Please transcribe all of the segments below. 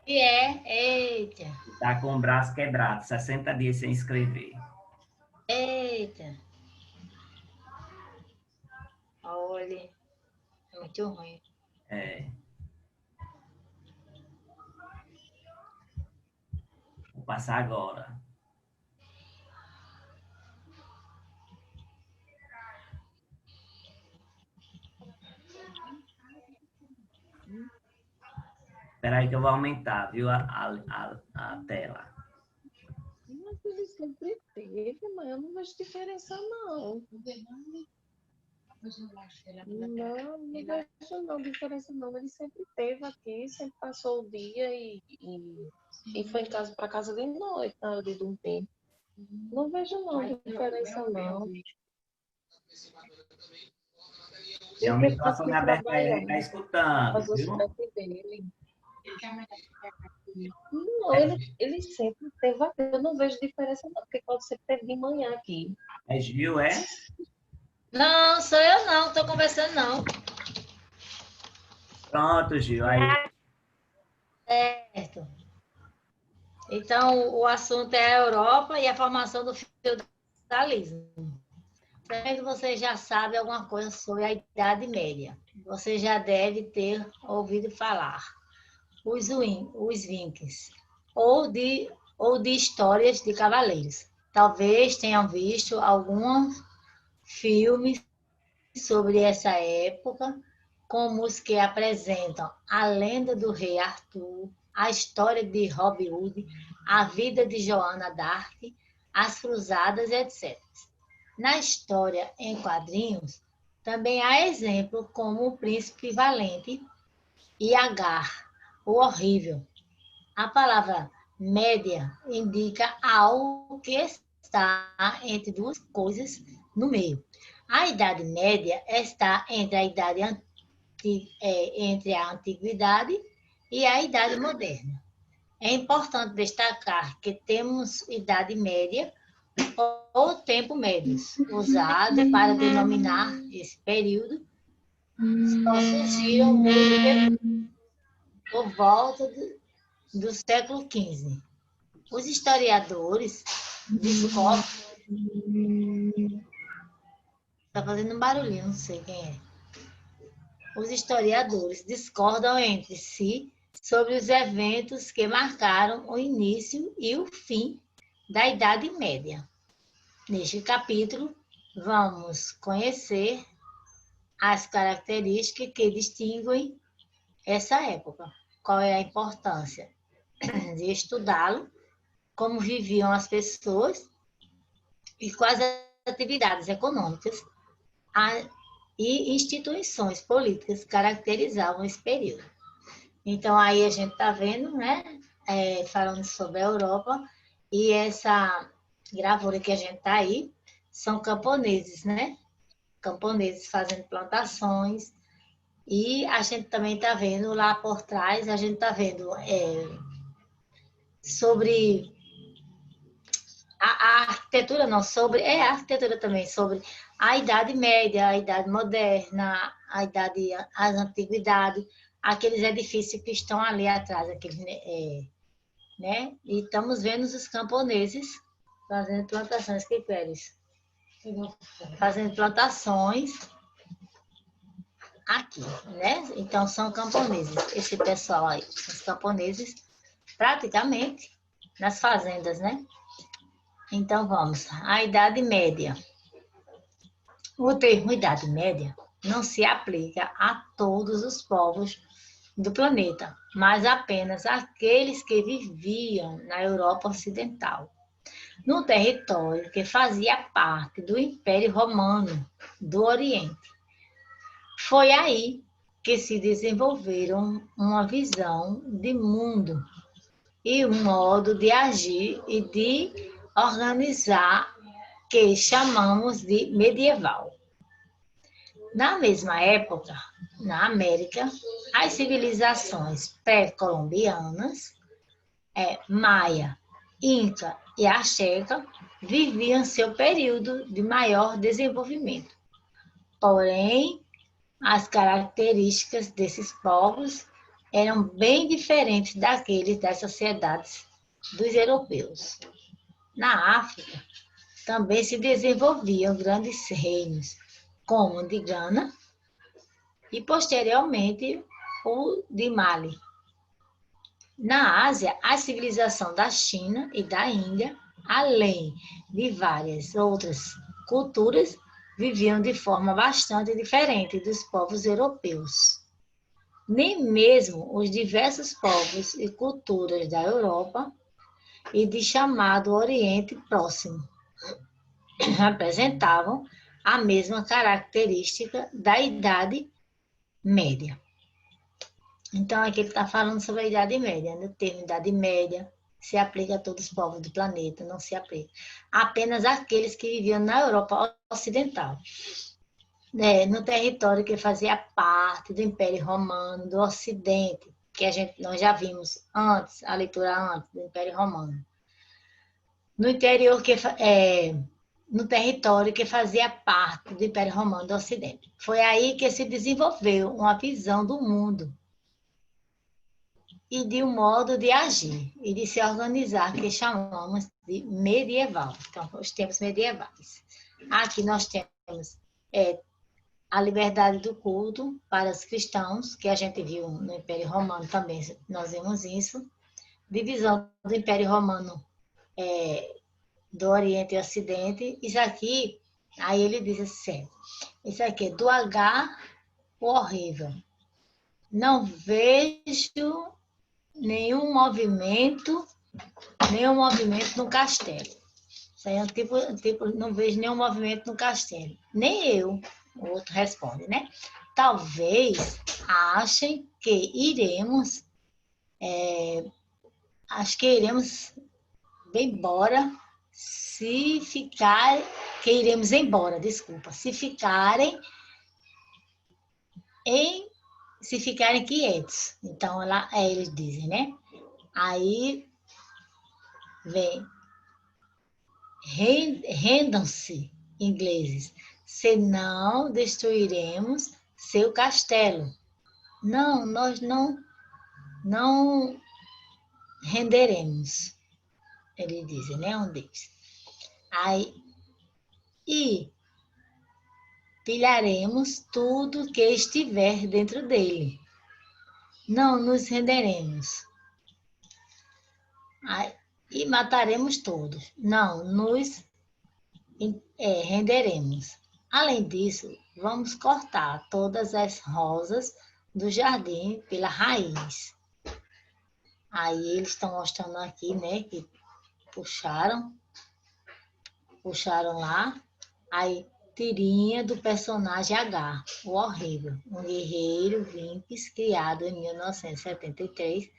E eita, Está com o braço quebrado, 60 dias sem escrever. eita. Olha, é muito ruim. É. Vou passar agora. Espera aí que eu vou aumentar, viu, a tela. Mas ele sempre teve, mas eu não vejo diferença, não. Não, não vejo não diferença não. Ele sempre teve aqui, sempre passou o dia e foi em casa para casa de noite, na hora de dormir. Não vejo não diferença não. Tem um Ele teve microfone que aberto aí, ele trabalhar, está escutando, fazer os viu? testes dele. Não, ele sempre teve aqui. Eu não vejo diferença não, porque quando você teve de manhã aqui. É Gil, é? Não, sou eu não, tô conversando não. Pronto, Gil, aí. Certo. Então, o assunto é a Europa e a formação do feudalismo. Sempre você já sabe alguma coisa sobre a Idade Média. Você já deve ter ouvido falar. Os Vikings, ou de histórias de cavaleiros. Talvez tenham visto alguns filmes sobre essa época, como os que apresentam a lenda do rei Arthur, a história de Robin Hood, a vida de Joana d'Arc, as cruzadas, etc. Na história em quadrinhos, também há exemplos como o Príncipe Valente e Agar, o Horrível. A palavra média indica algo que está entre duas coisas no meio. A Idade Média está entre a Antiguidade e a Idade Moderna. É importante destacar que temos Idade Média ou tempo médios, usado para denominar esse período, só surgiram por volta do século XV. Os historiadores discordam. Está fazendo um barulhinho, não sei quem é. Os historiadores discordam entre si sobre os eventos que marcaram o início e o fim da Idade Média. Neste capítulo, vamos conhecer as características que distinguem essa época. Qual é a importância de estudá-lo, como viviam as pessoas e quais atividades econômicas e instituições políticas caracterizavam esse período. Então, aí a gente está vendo, né, falando sobre a Europa, e essa gravura que a gente está aí são camponeses, né? Camponeses fazendo plantações, e a gente também está vendo lá por trás, a gente está vendo sobre a arquitetura, não, sobre a arquitetura também, sobre a Idade Média, a Idade Moderna, a Antiguidade, aqueles edifícios que estão ali atrás, aqueles, né? E estamos vendo os camponeses fazendo plantações, que queres? Fazendo plantações aqui, né? Então são camponeses, esse pessoal aí, os camponeses, praticamente nas fazendas, né? Então vamos, a Idade Média. O termo Idade Média não se aplica a todos os povos do planeta, mas apenas àqueles que viviam na Europa Ocidental, no território que fazia parte do Império Romano do Oriente. Foi aí que se desenvolveram uma visão de mundo e um modo de agir e de organizar que chamamos de medieval. Na mesma época, na América, as civilizações pré-colombianas, Maia, Inca e Azteca, viviam seu período de maior desenvolvimento. Porém, as características desses povos eram bem diferentes daqueles das sociedades dos europeus. Na África, também se desenvolviam grandes reinos, como o de Gana e, posteriormente, o de Mali. Na Ásia, a civilização da China e da Índia, além de várias outras culturas, viviam de forma bastante diferente dos povos europeus. Nem mesmo os diversos povos e culturas da Europa e de chamado Oriente Próximo apresentavam a mesma característica da Idade Média. Então, aqui ele está falando sobre a Idade Média, né? O termo Idade Média se aplica a todos os povos do planeta, não se aplica apenas àqueles que viviam na Europa Ocidental, né? No território que fazia parte do Império Romano do Ocidente, que nós já vimos antes, a leitura antes do Império Romano. No território que fazia parte do Império Romano do Ocidente. Foi aí que se desenvolveu uma visão do mundo e de um modo de agir e de se organizar que chamamos de medieval. Então, os tempos medievais. Aqui nós temos a liberdade do culto para os cristãos, que a gente viu no Império Romano também, nós vimos isso. Divisão do Império Romano do Oriente e Ocidente. Isso aqui, aí ele diz assim, isso aqui é do H, o horrível. Não vejo nenhum movimento no castelo. Isso aí é tipo, não vejo nenhum movimento no castelo. Nem eu, o outro responde, né? Talvez achem que iremos embora se ficarem quietos. Então, eles dizem, né? Aí vem, rendam-se, ingleses, senão destruiremos seu castelo. Não, nós não renderemos, eles dizem, né? Um deles. Aí, e pilharemos tudo que estiver dentro dele. Não nos renderemos. E mataremos todos. Não nos renderemos. Além disso, vamos cortar todas as rosas do jardim pela raiz. Aí eles estão mostrando aqui, né, que puxaram lá. Aí, tirinha do personagem H, o horrível, um guerreiro Vinx criado em 1973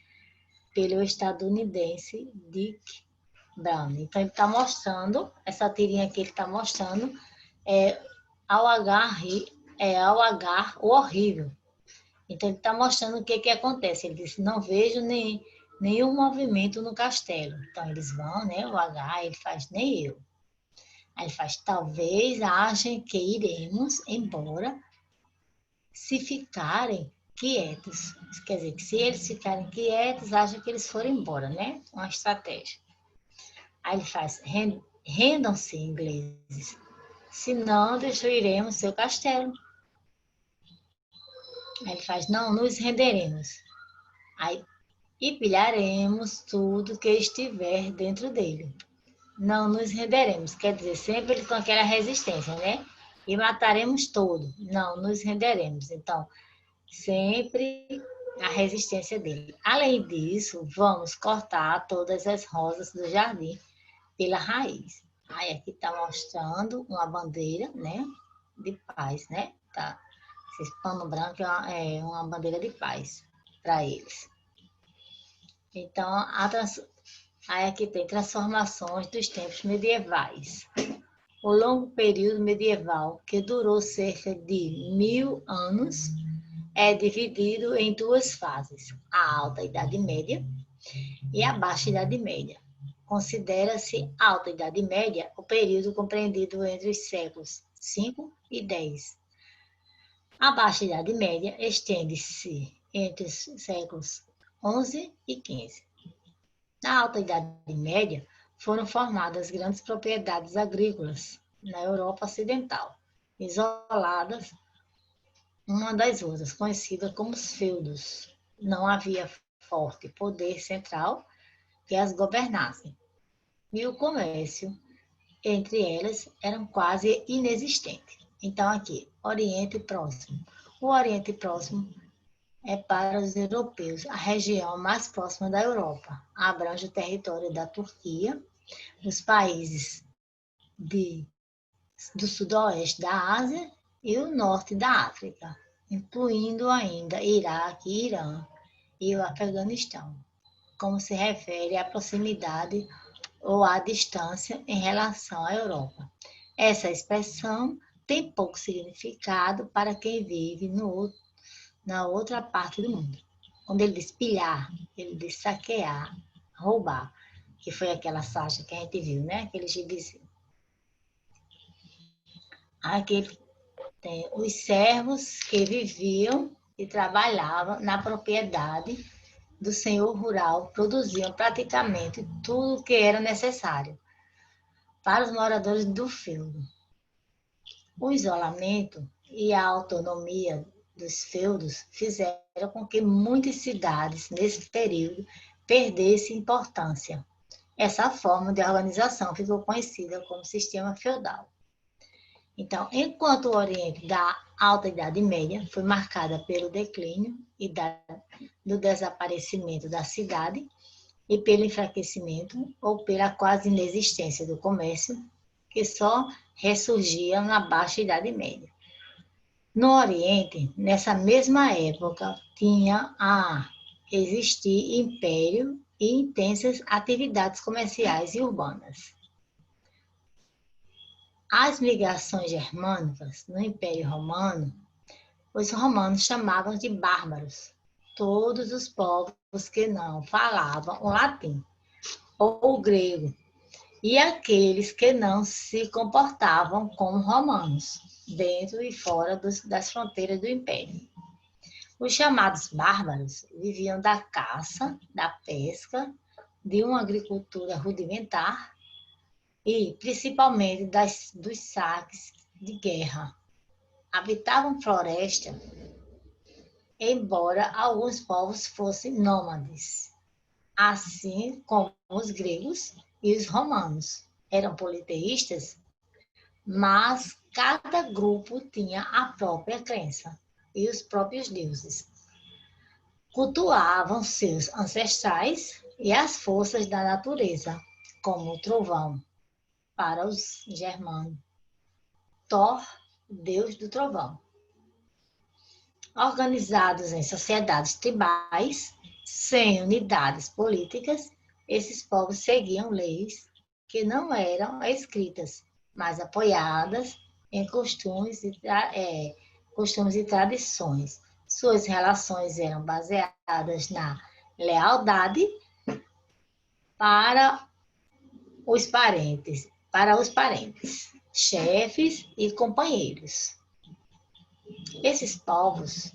pelo estadunidense Dick Brown. Então, ele está mostrando, essa tirinha que ele está mostrando ao H, o horrível. Então, ele está mostrando o que acontece. Ele disse, não vejo nenhum movimento no castelo. Então, eles vão, né, o H, ele faz, nem eu. Aí ele faz, talvez achem que iremos embora se ficarem quietos. Quer dizer, que se eles ficarem quietos, acham que eles foram embora, né? Uma estratégia. Aí ele faz, rendam-se, ingleses, senão destruiremos seu castelo. Aí ele faz, não nos renderemos. Aí, e pilharemos tudo que estiver dentro dele. Não nos renderemos. Quer dizer, sempre eles com aquela resistência, né? E mataremos todo. Não nos renderemos. Então, sempre a resistência dele. Além disso, vamos cortar todas as rosas do jardim pela raiz. Aí aqui está mostrando uma bandeira, né? De paz, né? Tá. Esse pano branco é uma bandeira de paz para eles. Então, aí aqui tem transformações dos tempos medievais. O longo período medieval, que durou cerca de 1000 anos, é dividido em duas fases, a Alta Idade Média e a Baixa Idade Média. Considera-se Alta Idade Média o período compreendido entre os séculos 5 e 10. A Baixa Idade Média estende-se entre os séculos XI e XV. Na Alta Idade Média, foram formadas grandes propriedades agrícolas na Europa Ocidental, isoladas uma das outras, conhecidas como os feudos. Não havia forte poder central que as governasse, e o comércio entre elas era quase inexistente. Então, aqui, Oriente Próximo. O Oriente Próximo é para os europeus a região mais próxima da Europa. Abrange o território da Turquia, os países do sudoeste da Ásia e o norte da África, incluindo ainda Iraque, Irã e o Afeganistão, como se refere à proximidade ou à distância em relação à Europa. Essa expressão tem pouco significado para quem vive na outra parte do mundo. Quando ele diz pilhar, ele diz saquear, roubar, que foi aquela faixa que a gente viu, né? Aquele gibizinho. Aqui tem os servos que viviam e trabalhavam na propriedade do senhor rural, produziam praticamente tudo o que era necessário para os moradores do feudo. O isolamento e a autonomia dos feudos fizeram com que muitas cidades, nesse período, perdessem importância. Essa forma de organização ficou conhecida como sistema feudal. Então, enquanto o Oriente da Alta Idade Média foi marcada pelo declínio e do desaparecimento da cidade e pelo enfraquecimento ou pela quase inexistência do comércio, que só ressurgia na Baixa Idade Média. No Oriente, nessa mesma época, tinha a existir império e intensas atividades comerciais e urbanas. As migrações germânicas no Império Romano, os romanos chamavam de bárbaros todos os povos que não falavam o latim ou o grego, e aqueles que não se comportavam como romanos, dentro e fora das fronteiras do Império. Os chamados bárbaros viviam da caça, da pesca, de uma agricultura rudimentar e, principalmente, dos saques de guerra. Habitavam floresta, embora alguns povos fossem nômades, assim como os gregos e os romanos. Eram politeístas, mas cada grupo tinha a própria crença e os próprios deuses. Cultuavam seus ancestrais e as forças da natureza, como o trovão, para os germanos. Thor, deus do trovão. Organizados em sociedades tribais, sem unidades políticas, esses povos seguiam leis que não eram escritas, mas apoiadas em costumes e tradições. Suas relações eram baseadas na lealdade para os parentes, chefes e companheiros. Esses povos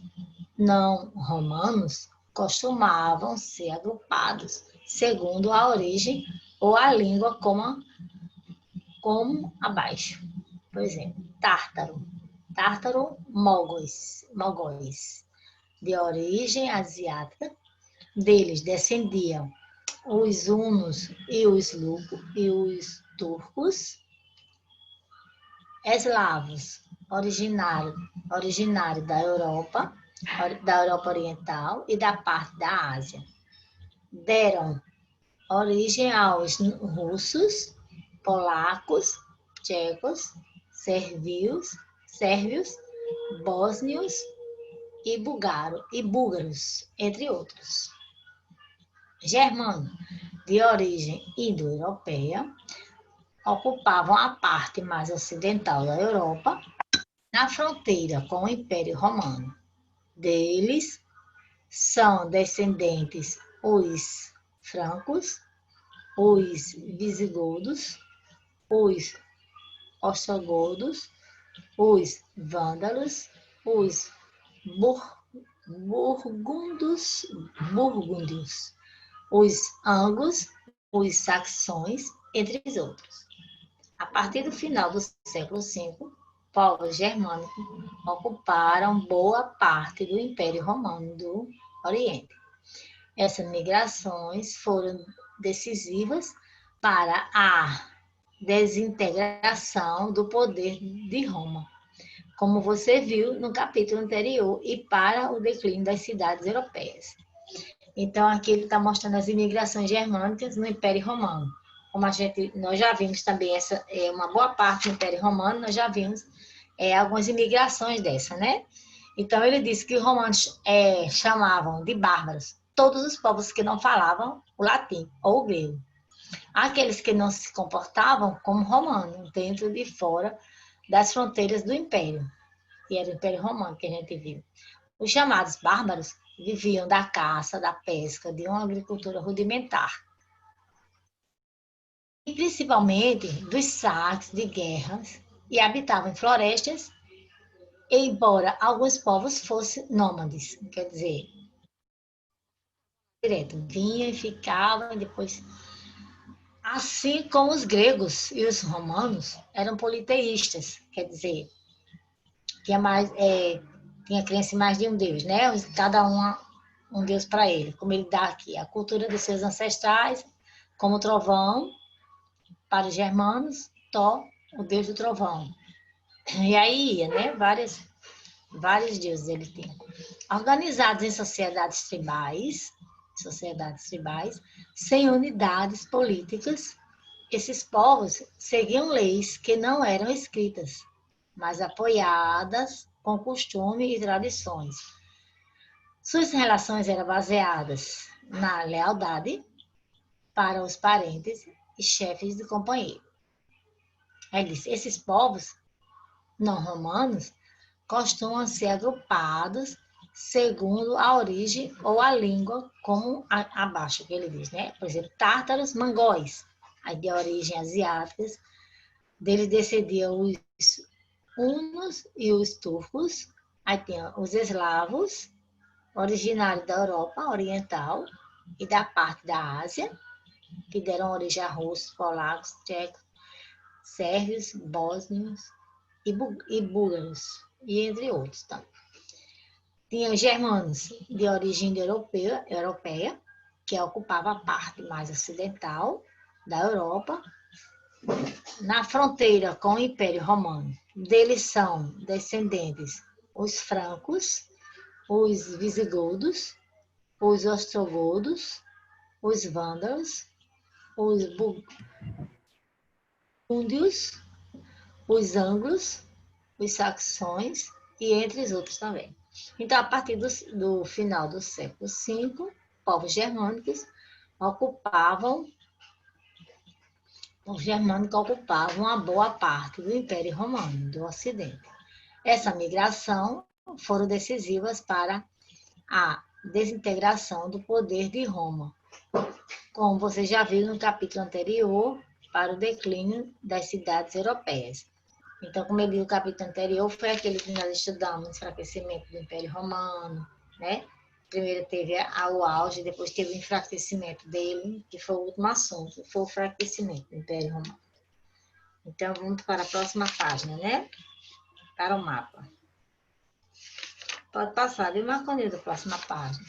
não romanos costumavam ser agrupados segundo a origem ou a língua como abaixo. Por exemplo, tártaro-mogóis, de origem asiática. Deles descendiam os hunos e os turcos. Eslavos, originário da Europa Oriental e da parte da Ásia. Deram origem aos russos, polacos, tchecos, sérvios, bósnios e búlgaros, entre outros. Germano, de origem indo-europeia, ocupavam a parte mais ocidental da Europa, na fronteira com o Império Romano. Deles são descendentes os francos, os visigodos, os ostrogodos, os vândalos, os burgúndios, os anglos, os saxões, entre os outros. A partir do final do século V, povos germânicos ocuparam boa parte do Império Romano do Oriente. Essas migrações foram decisivas para a desintegração do poder de Roma, como você viu no capítulo anterior, e para o declínio das cidades europeias. Então, aqui ele está mostrando as imigrações germânicas no Império Romano. Como nós já vimos também, essa é uma boa parte do Império Romano, nós já vimos algumas imigrações dessa, né? Então, ele disse que os romanos chamavam de bárbaros todos os povos que não falavam o latim ou o grego. Aqueles que não se comportavam como romanos, dentro e fora das fronteiras do Império. E era o Império Romano que a gente viu. Os chamados bárbaros viviam da caça, da pesca, de uma agricultura rudimentar. E principalmente dos saques de guerras, e habitavam em florestas, embora alguns povos fossem nômades, quer dizer, direto, vinham e ficavam, e depois... Assim como os gregos e os romanos eram politeístas, quer dizer, tinha crença em mais de um deus, né? Cada um deus para ele, como ele dá aqui, a cultura dos seus ancestrais, como o trovão, para os germanos, Thor, o deus do trovão. E aí ia, né? Vários deuses ele tinha. Organizados em sociedades tribais, sem unidades políticas, esses povos seguiam leis que não eram escritas, mas apoiadas com costume e tradições. Suas relações eram baseadas na lealdade para os parentes e chefes de companheiro. Aí disse, esses povos não romanos costumam ser agrupados segundo a origem ou a língua, como abaixo que ele diz, né? Por exemplo, tártaros, mongóis, aí de origem asiáticas, deles descendiam os hunos e os turcos, aí tem os eslavos, originários da Europa Oriental e da parte da Ásia, que deram origem a russos, polacos, tchecos, sérvios, bósnios e búlgaros, e entre outros também. Tinha os germanos de origem europeia, que ocupava a parte mais ocidental da Europa, na fronteira com o Império Romano. Deles são descendentes os francos, os visigodos, os ostrogodos, os vândalos, os burgúndios, os anglos, os saxões e entre os outros também. Então, a partir do final do século V, povos germânicos ocupavam uma boa parte do Império Romano, do Ocidente. Essa migração foram decisivas para a desintegração do poder de Roma, como você já viu no capítulo anterior, para o declínio das cidades europeias. Então, como eu disse, o capítulo anterior foi aquele que nós estudamos, o enfraquecimento do Império Romano, né? Primeiro teve o auge, depois teve o enfraquecimento dele, que foi o último assunto, foi o enfraquecimento do Império Romano. Então, vamos para a próxima página, né? Para o mapa. Pode passar, viu, Marconildo, a próxima página.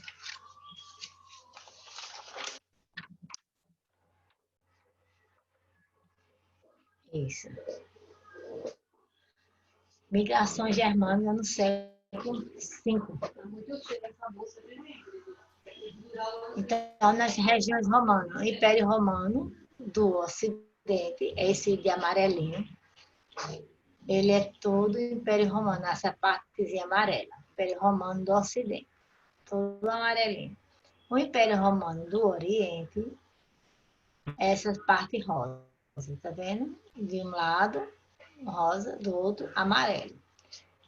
Isso. Migrações germânicas no século V. Então, nas regiões romanas, o Império Romano do Ocidente, esse de amarelinho, ele é todo o Império Romano, essa partezinha amarela. Império Romano do Ocidente, todo amarelinho. O Império Romano do Oriente, essa parte rosa, tá vendo? De um lado, rosa, do outro, amarelo.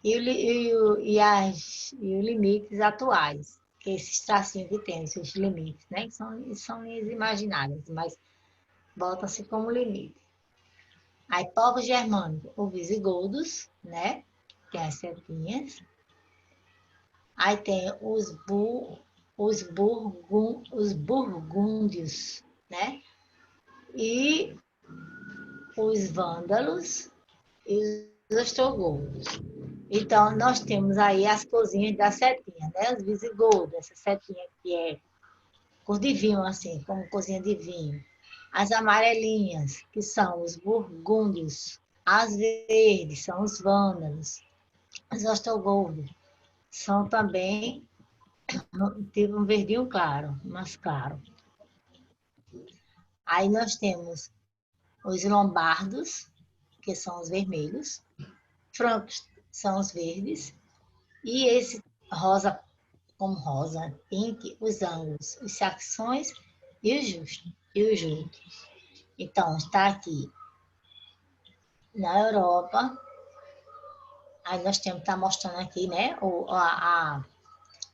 E os limites atuais, que esses tracinhos que tem, esses limites, né? São linhas imaginárias, mas botam-se como limite. Aí, povos germânicos, os visigodos, né? Tem as setinhas. Aí tem os burgúndios, né? E os vândalos e os ostrogodos. Então, nós temos aí as cozinhas da setinha, né? Os visigodos, essa setinha que é cor de vinho, assim, como cozinha de vinho. As amarelinhas, que são os burgúndios. As verdes são os vândalos. Os ostrogodos são também, teve um verdinho claro, mais claro. Aí nós temos os lombardos, que são os vermelhos. Francos são os verdes. E esse rosa, como rosa, pink, os ângulos, os saxões e os juntos. Então, está aqui na Europa. Aí nós temos que estar mostrando aqui, né,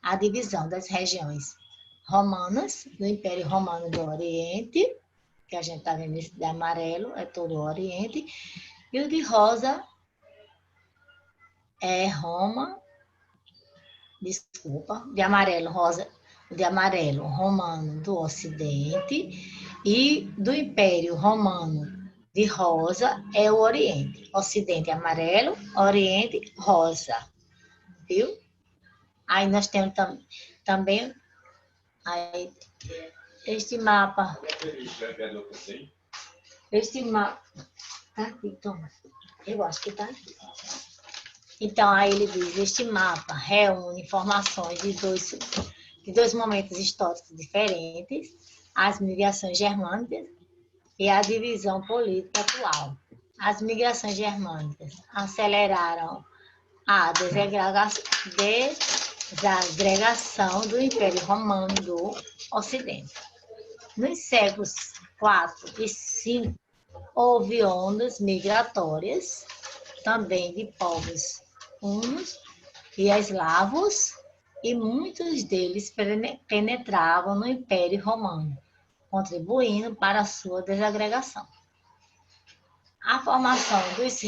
a divisão das regiões romanas, do Império Romano do Oriente, que a gente está vendo esse de amarelo, é todo o Oriente, e o de rosa é Roma, desculpa, de amarelo, rosa, de amarelo, romano do Ocidente, e do Império Romano de rosa é o Oriente. Ocidente amarelo, Oriente rosa, viu? Aí nós temos também aí, este mapa, tá aqui, toma. Eu acho que tá aqui. Então, aí ele diz, este mapa reúne informações de dois momentos históricos diferentes, as migrações germânicas e a divisão política atual. As migrações germânicas aceleraram a desagregação do Império Romano do Ocidente. Nos séculos IV e V, houve ondas migratórias, também de povos hunos e eslavos, e muitos deles penetravam no Império Romano, contribuindo para a sua desagregação. A formação dos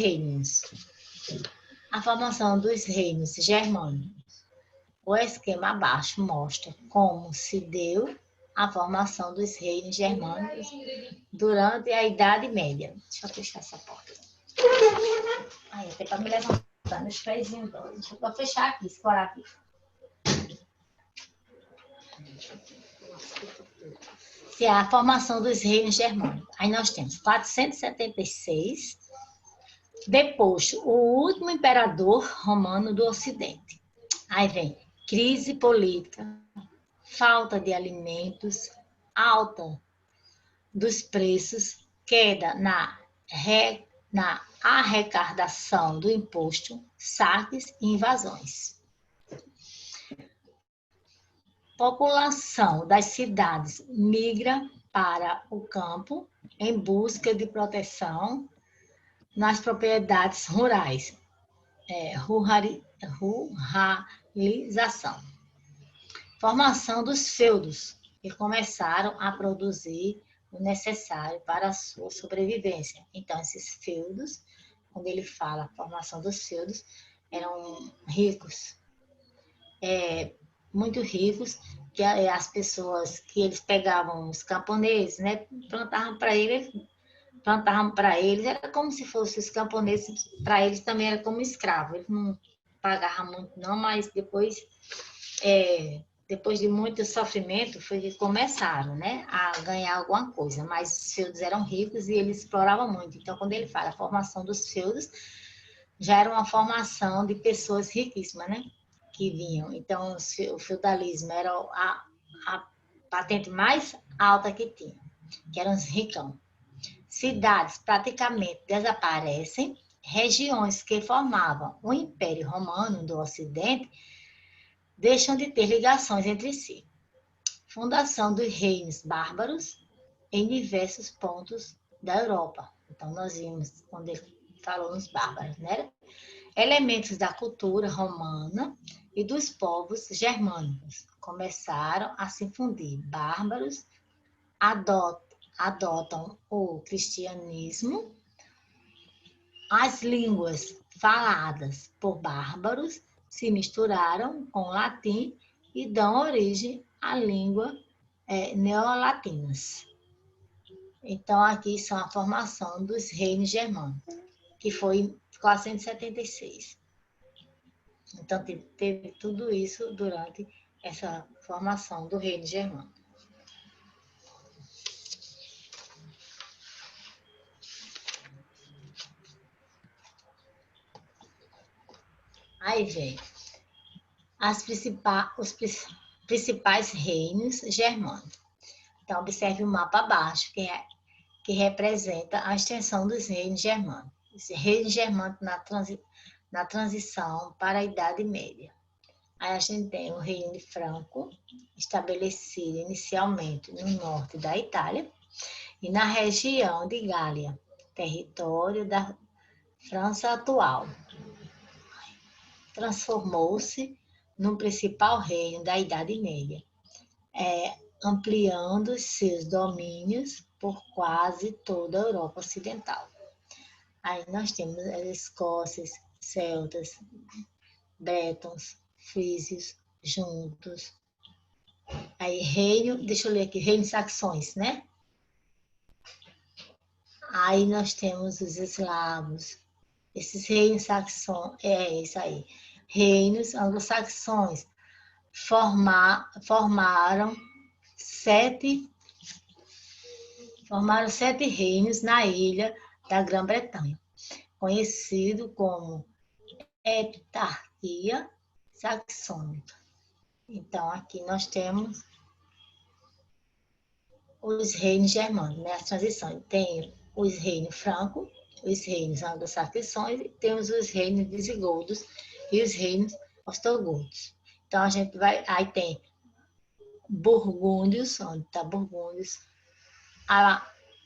reinos germânicos. O esquema abaixo mostra como se deu a formação dos reinos germânicos durante a Idade Média. Deixa eu fechar essa porta. Aí, até para me levantar nos pezinhos. Deixa eu fechar aqui, escorar aqui. Se é a formação dos reinos germânicos. Aí nós temos 476, deposto o último imperador romano do Ocidente. Aí vem crise política, falta de alimentos, alta dos preços, queda na arrecadação do imposto, saques e invasões. População das cidades migra para o campo em busca de proteção nas propriedades rurais. Ruralização. Formação dos feudos, que começaram a produzir o necessário para a sua sobrevivência. Então, esses feudos, quando ele fala a formação dos feudos, eram ricos, muito ricos, que as pessoas que eles pegavam, os camponeses, né, plantavam para eles, era como se fossem os camponeses, para eles também era como escravo, eles não pagavam muito não, mas depois de muito sofrimento, foi que começaram, né, a ganhar alguma coisa, mas os feudos eram ricos e eles exploravam muito. Então, quando ele fala a formação dos feudos, já era uma formação de pessoas riquíssimas, né, que vinham. Então, o feudalismo era a patente mais alta que tinha, que eram os ricão. Cidades praticamente desaparecem, regiões que formavam o Império Romano do Ocidente deixam de ter ligações entre si. Fundação dos reinos bárbaros em diversos pontos da Europa. Então, nós vimos quando ele falou nos bárbaros, né? Elementos da cultura romana e dos povos germânicos começaram a se fundir. Bárbaros adotam o cristianismo. As línguas faladas por bárbaros se misturaram com o latim e dão origem à língua neolatinas. Então, aqui são a formação dos reinos germânicos, que foi em 476. Então, teve tudo isso durante essa formação do reino germânico. Aí vem os principais reinos germânicos. Então, observe o mapa abaixo, que representa a extensão dos reinos germânicos. Esse reino germânico na transição para a Idade Média. Aí a gente tem o reino de Franco, estabelecido inicialmente no norte da Itália e na região de Gália, território da França atual. Transformou-se no principal reino da Idade Média, ampliando seus domínios por quase toda a Europa Ocidental. Aí nós temos as escócias, celtas, bretons, frísios, juntos. Aí deixa eu ler aqui, reino saxões, né? Aí nós temos os eslavos. Esses reinos saxões, isso aí. Reinos anglo-saxões formaram 7 reinos na ilha da Grã-Bretanha, conhecido como Heptarquia Saxônica. Então, aqui nós temos os reinos germânicos, né? As transições. Tem os reinos francos, os reinos anglo-saxões, e temos os reinos visigodos e os reinos ostrogodos. Então, a gente vai... Aí tem burgúndios, onde está burgúndios,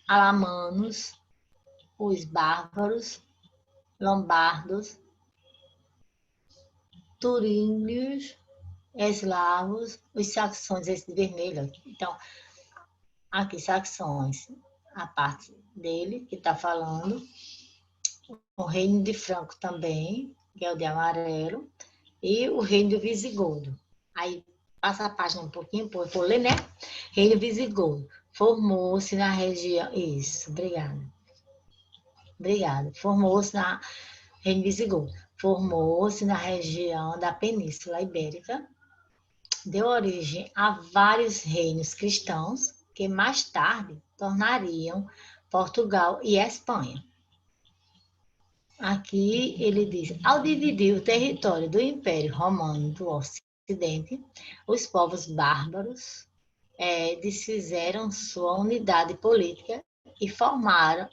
alamanos, os bárbaros, lombardos, turíngios, eslavos, os saxões, esse de vermelho aqui. Então, aqui saxões, a parte dele que está falando, o reino de Franco também, que é o de amarelo, e o reino do visigodo. Aí passa a página um pouquinho, por ler, né? Reino visigodo formou-se na região... Isso, obrigada. Formou-se na reino visigodo. Formou-se na região da Península Ibérica, deu origem a vários reinos cristãos que mais tarde tornariam Portugal e Espanha. Aqui ele diz, ao dividir o território do Império Romano do Ocidente, os povos bárbaros desfizeram sua unidade política e formaram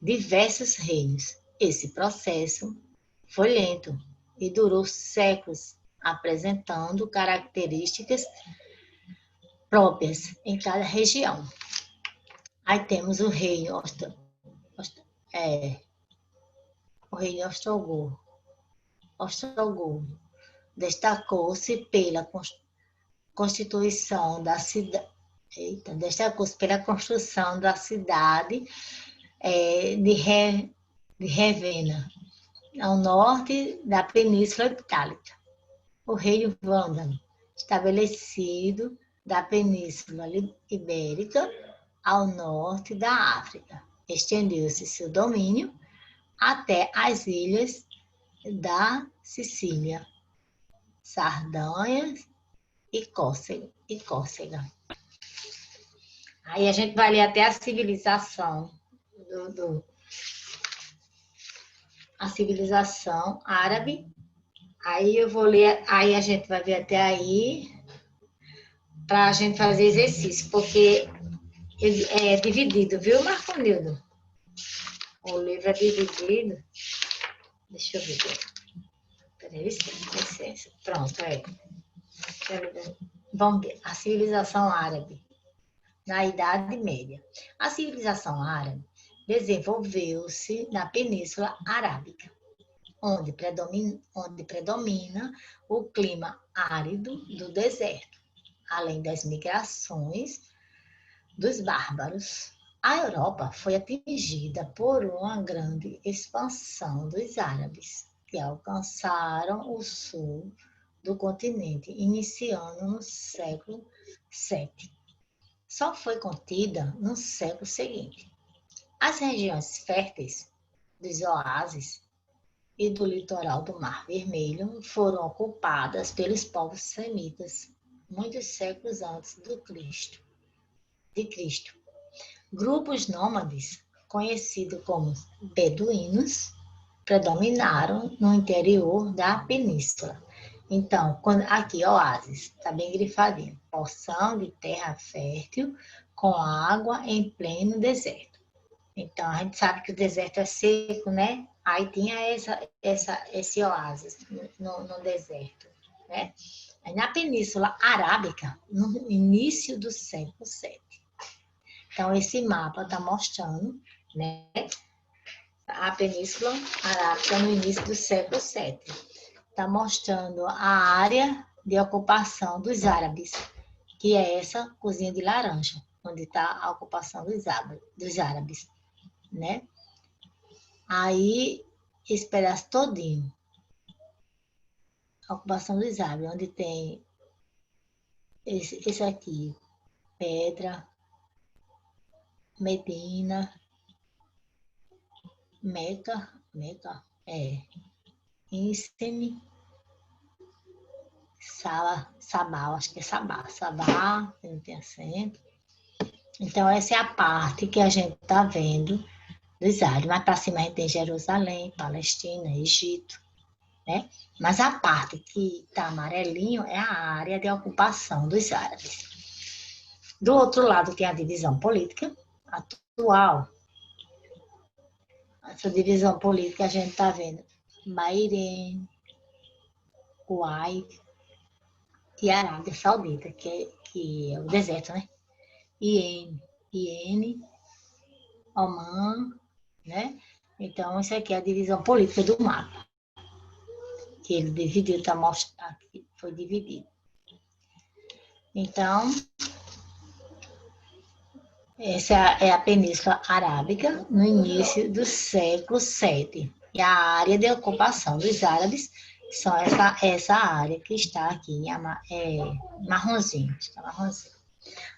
diversos reinos. Esse processo foi lento e durou séculos, apresentando características próprias em cada região. Aí temos o reino ostrogodo. Destacou-se pela constituição da cidade. Destacou-se pela construção da cidade de Ravenna, ao norte da Península Itálica. O reino vândalo, estabelecido da Península Ibérica ao norte da África. Estendeu-se seu domínio até as ilhas da Sicília, Sardanha e Córcega. Aí a gente vai ler até a civilização a civilização árabe. Aí eu vou ler, aí a gente vai ver até aí para a gente fazer exercício, porque é dividido, viu, Marconildo? O livro é dividido. Deixa eu ver. Peraí, licença. Pronto, Vamos ver. A civilização árabe na Idade Média. A civilização árabe desenvolveu-se na Península Arábica, onde predomina o clima árido do deserto, além das migrações dos bárbaros. A Europa foi atingida por uma grande expansão dos árabes, e alcançaram o sul do continente, iniciando no século VII. Só foi contida no século seguinte. As regiões férteis dos oásis e do litoral do Mar Vermelho foram ocupadas pelos povos semitas muitos séculos antes de Cristo. Grupos nômades, conhecidos como beduínos, predominaram no interior da península. Então, aqui, oásis, está bem grifadinho. Porção de terra fértil com água em pleno deserto. Então, a gente sabe que o deserto é seco, né? Aí tinha esse oásis no deserto, né? Aí na Península Arábica, no início do século VII. Então, esse mapa está mostrando, né, a Península Arábica no início do século VII. Está mostrando a área de ocupação dos árabes, que é essa cozinha de laranja, onde está a ocupação dos árabes, né? Aí, esse pedaço todinho, a ocupação dos árabes, onde tem esse aqui, Pedra, Medina, Meca, Ínceme, Sabá, acho que é Sabá, que não tem acento. Então, essa é a parte que a gente está vendo dos árabes. Mais para cima a gente tem Jerusalém, Palestina, Egito, né? Mas a parte que está amarelinho é a área de ocupação dos árabes. Do outro lado tem a divisão política atual. Essa divisão política a gente está vendo Bahrein, Kuwait e Arábia Saudita, que é o deserto, né? Iêmen, Oman, né? Então, isso aqui é a divisão política do mapa. Que ele dividiu, está mostrando aqui, foi dividido. Então, essa é a Península Arábica no início do século VII. E a área de ocupação dos árabes são essa área que está aqui, marronzinho. Está marronzinho.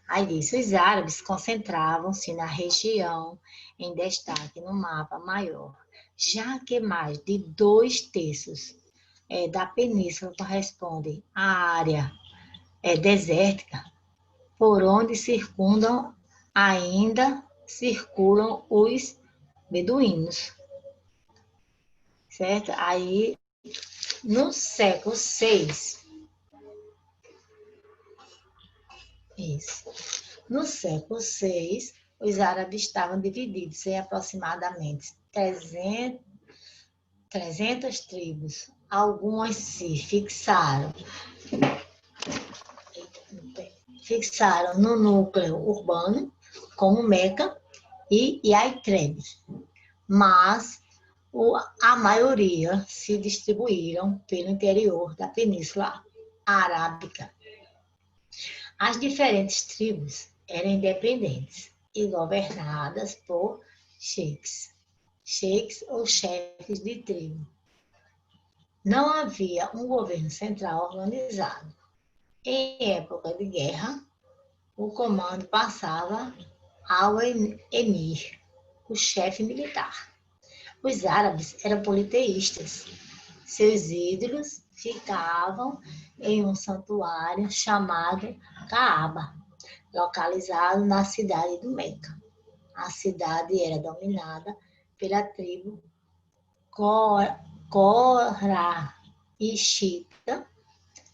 Aí diz, os árabes concentravam-se na região em destaque no mapa maior, já que mais de 2/3 da península correspondem à área desértica, por onde ainda circulam os beduínos, certo? Aí, no século VI, no século VI, os árabes estavam divididos em aproximadamente 300 tribos. Algumas se fixaram no núcleo urbano, como Meca e Yathrib, mas a maioria se distribuíram pelo interior da Península Arábica. As diferentes tribos eram independentes e governadas por sheiks ou chefes de tribo. Não havia um governo central organizado. Em época de guerra, o comando passava ao emir, o chefe militar. Os árabes eram politeístas. Seus ídolos ficavam em um santuário chamado Caaba, localizado na cidade de Meca. A cidade era dominada pela tribo Qoraishita,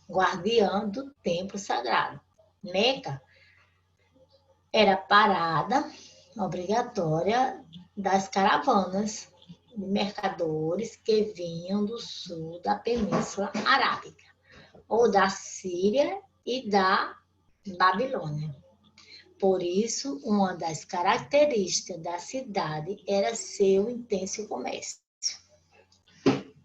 guardiã do templo sagrado. Meca era parada obrigatória das caravanas de mercadores que vinham do sul da Península Arábica, ou da Síria e da Babilônia. Por isso, uma das características da cidade era seu intenso comércio.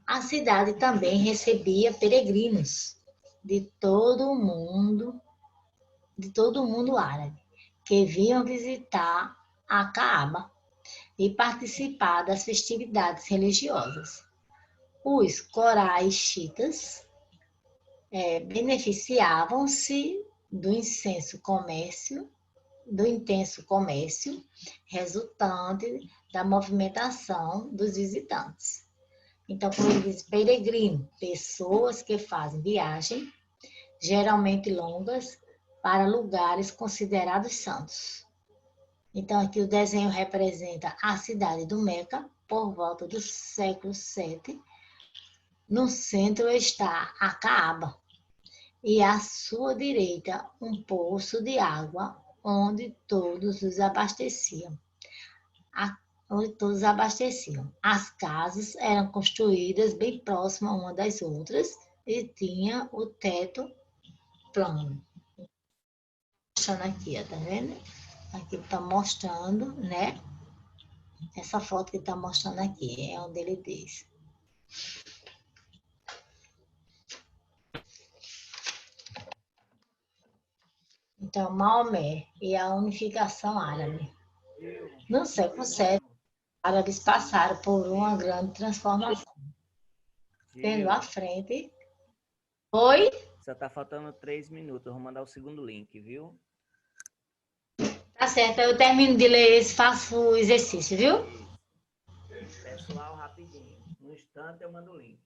A cidade também recebia peregrinos de todo o mundo árabe, que vinham visitar a Caaba e participar das festividades religiosas. Os coraixitas beneficiavam-se do intenso comércio resultante da movimentação dos visitantes. Então, como ele diz, peregrino, pessoas que fazem viagem, geralmente longas, para lugares considerados santos. Então, aqui o desenho representa a cidade do Meca, por volta do século VII. No centro está a Caaba, e à sua direita um poço de água, onde todos abasteciam. As casas eram construídas bem próximas uma das outras e tinha o teto plano. Mostrando aqui, tá vendo? Aqui está mostrando, né? Essa foto que está mostrando aqui é onde ele diz. Então, Maomé e a unificação árabe. No século VII, árabes passaram por uma grande transformação. Tendo à frente. Oi? Só tá faltando 3 minutos. Eu vou mandar o segundo link, viu? Tá certo, eu termino de ler esse, faço o exercício, viu? Pessoal, rapidinho. No instante eu mando o link.